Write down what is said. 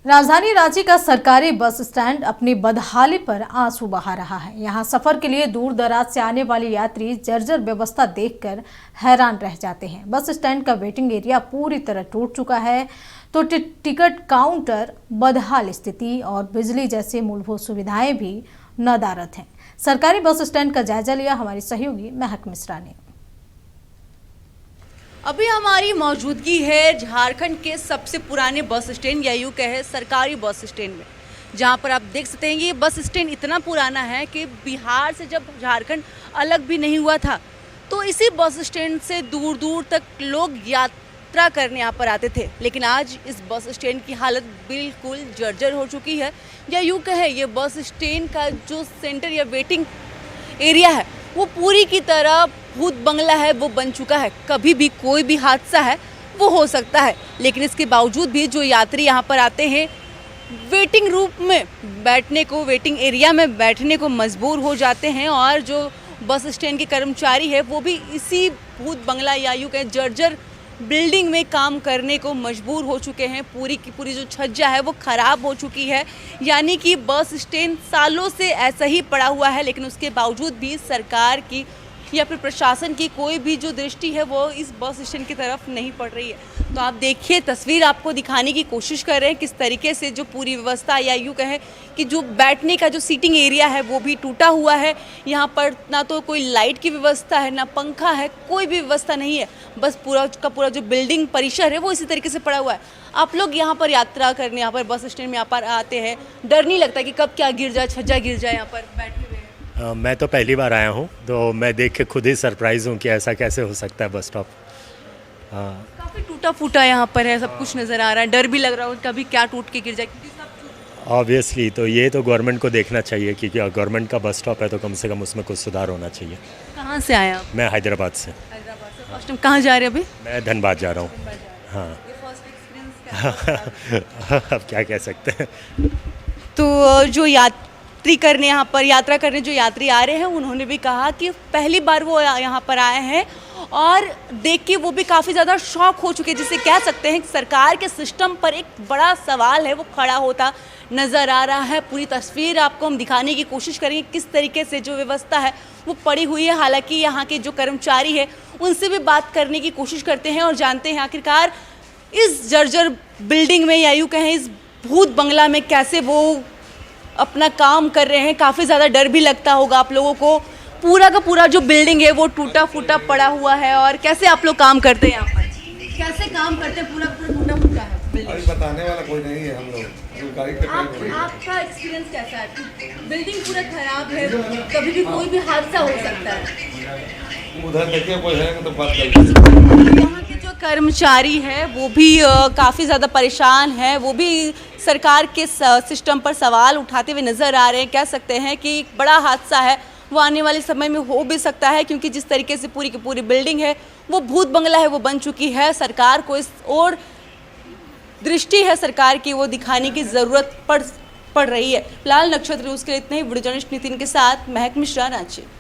राजधानी रांची का सरकारी बस स्टैंड अपनी बदहाली पर आंसू बहा रहा है। यहां सफर के लिए दूर दराज से आने वाले यात्री जर्जर व्यवस्था देखकर हैरान रह जाते हैं। बस स्टैंड का वेटिंग एरिया पूरी तरह टूट चुका है तो टिकट काउंटर बदहाल स्थिति और बिजली जैसे मूलभूत सुविधाएं भी नदारद हैं। सरकारी बस स्टैंड का जायजा लिया हमारी सहयोगी महक मिश्रा ने। अभी हमारी मौजूदगी है झारखंड के सबसे पुराने बस स्टैंड या यूँ कहे सरकारी बस स्टैंड में, जहाँ पर आप देख सकते हैं ये बस स्टैंड इतना पुराना है कि बिहार से जब झारखंड अलग भी नहीं हुआ था तो इसी बस स्टैंड से दूर दूर तक लोग यात्रा करने यहाँ पर आते थे। लेकिन आज इस बस स्टैंड की हालत बिल्कुल जर्जर हो चुकी है, या यूँ कहे ये बस स्टैंड का जो सेंटर या वेटिंग एरिया है वो पूरी की तरह भूत बंगला है, वो बन चुका है। कभी भी कोई भी हादसा है वो हो सकता है, लेकिन इसके बावजूद भी जो यात्री यहाँ पर आते हैं वेटिंग रूम में बैठने को, वेटिंग एरिया में बैठने को मजबूर हो जाते हैं। और जो बस स्टैंड के कर्मचारी है वो भी इसी भूत बंगला या यूँ कहें जर्जर बिल्डिंग में काम करने को मजबूर हो चुके हैं। पूरी की पूरी जो छज्जा है वो ख़राब हो चुकी है, यानी कि बस स्टैंड सालों से ऐसा ही पड़ा हुआ है। लेकिन उसके बावजूद भी सरकार की या फिर प्रशासन की कोई भी जो दृष्टि है वो इस बस स्टैंड की तरफ नहीं पड़ रही है। तो आप देखिए, तस्वीर आपको दिखाने की कोशिश कर रहे हैं किस तरीके से जो पूरी व्यवस्था या यूँ कहें कि जो बैठने का जो सीटिंग एरिया है वो भी टूटा हुआ है। यहाँ पर ना तो कोई लाइट की व्यवस्था है, ना पंखा है, कोई भी व्यवस्था नहीं है। बस पूरा का पूरा जो बिल्डिंग परिसर है वो इसी तरीके से पड़ा हुआ है। आप लोग यहाँ पर यात्रा करने, यहाँ पर बस स्टैंड में यहाँ पर आते हैं, डर नहीं लगता कि कब क्या गिर जाए, छज्जा गिर जाए यहाँ पर बैठे हुए? मैं तो पहली बार आया हूँ तो मैं देख के खुद ही सरप्राइज हूँ कि ऐसा कैसे हो सकता है बस स्टॉप। काफ़ी टूटा फूटा यहाँ पर है, सब कुछ नज़र आ रहा है, डर भी लग रहा है कभी क्या टूट के गिर जाए, क्योंकि सब ऑब्वियसली तो ये तो गवर्नमेंट को देखना चाहिए कि गवर्नमेंट का बस स्टॉप है तो कम से कम उसमें कुछ सुधार होना चाहिए। कहाँ से आए आप? मैं हैदराबाद से। हैदराबाद से फर्स्ट टाइम? कहाँ जा रहे हैं अभी? मैं धनबाद जा रहा हूँ। हाँ। ये फर्स्ट एक्सपीरियंस अब क्या कह सकते हैं। तो जो यात्रा करने जो यात्री आ रहे हैं उन्होंने भी कहा कि पहली बार वो यहाँ पर आए हैं और देख के वो भी काफ़ी ज़्यादा शॉक हो चुके हैं, जिसे कह सकते हैं कि सरकार के सिस्टम पर एक बड़ा सवाल है वो खड़ा होता नज़र आ रहा है। पूरी तस्वीर आपको हम दिखाने की कोशिश करेंगे किस तरीके से जो व्यवस्था है वो पड़ी हुई है। हालांकि यहाँ के जो कर्मचारी है उनसे भी बात करने की कोशिश करते हैं और जानते हैं आखिरकार इस जर्जर बिल्डिंग में या यूँ कहें इस भूत बंगला में कैसे वो अपना काम कर रहे हैं। काफ़ी ज़्यादा डर भी लगता होगा आप लोगों को। पूरा का पूरा जो बिल्डिंग है वो टूटा फूटा पड़ा हुआ है। और कैसे आप लोग काम करते हैं यहाँ पर, कैसे काम करते हैं? पूरा टूटा फूटा है बिल्डिंग। अभी बताने वाला कोई नहीं है, हम लोग आपका एक्सपीरियंस कैसा है? बिल्डिंग पूरा खराब है, कभी भी कोई भी हादसा हो सकता है। उधर देखिए कोई है तो बात कर। यहाँ के जो कर्मचारी है वो भी काफ़ी ज़्यादा परेशान है, वो भी सरकार के सिस्टम पर सवाल उठाते हुए नज़र आ रहे हैं। कह सकते हैं कि एक बड़ा हादसा है वो आने वाले समय में हो भी सकता है, क्योंकि जिस तरीके से पूरी की पूरी बिल्डिंग है वो भूत बंगला है वो बन चुकी है। सरकार को इस और दृष्टि है सरकार की, वो दिखाने की ज़रूरत पड़ रही है। फिलहाल नक्षत्र न्यूज़ के लिए इतने ही। वीडियो जर्नलिस्ट नितिन के साथ महक मिश्रा, रांची।